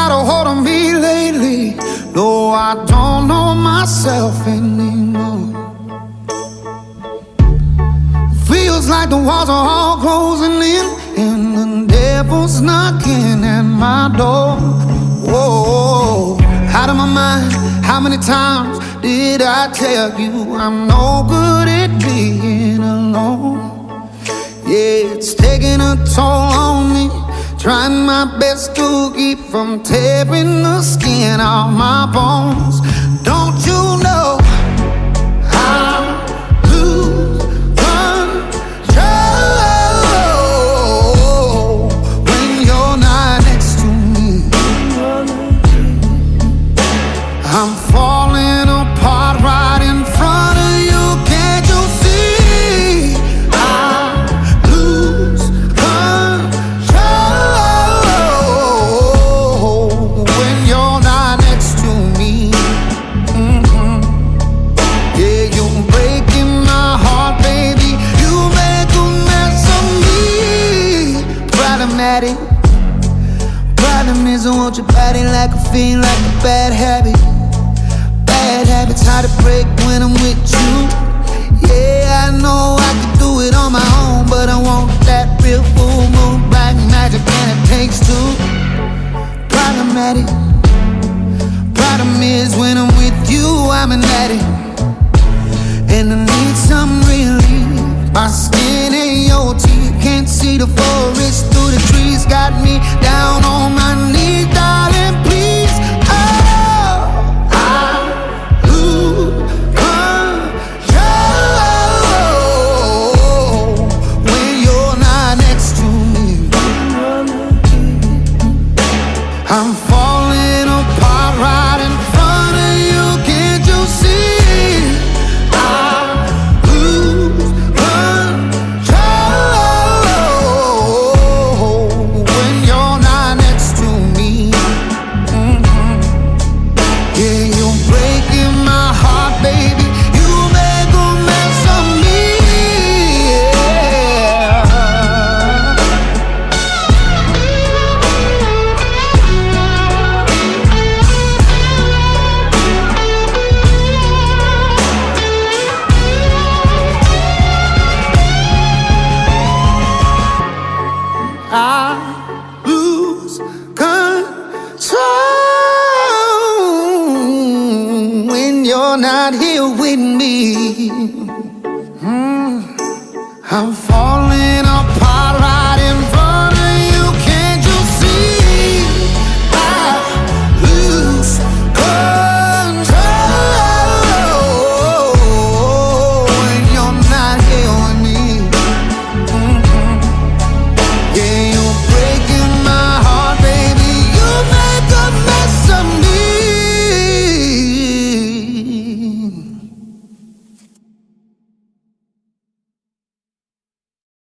got a hold on me lately. No, I don't know myself anymore. Feels like the walls are all closing in, and the devil's knocking at my door. Whoa, out of my mind. How many times did I tell you I'm no good at being alone? Yeah, it's taking a toll on me, trying my best to keep from tearing the skin off my bones. Don't you know I lose control when you're not next to me? I'm falling apart right in front of you. Can't you see? I lose control when you're not next to me. Yeah, you're breaking my heart, baby. You make a mess of me. Problematic. Problem is I want your body like a fiend, like a bad habit. Bad habits hard to break when I'm with you. Yeah, I know I can do it on my own, but I want that real full moon black magic, and it takes two. Problematic. Problem is when I'm with you, I'm an addict, and I need some relief. My skin ain't your teeth, can't see the forest through the trees. Got me down on my knees, darling, please. Oh, I lose control when you're not next to me. I'm falling apart right in front of you. Can't you see? I lose control when you're not next to me. Yeah, you're breaking my heart, baby. You make a mess of me. Yeah. I lose control when you're not here with me. I'm falling apart.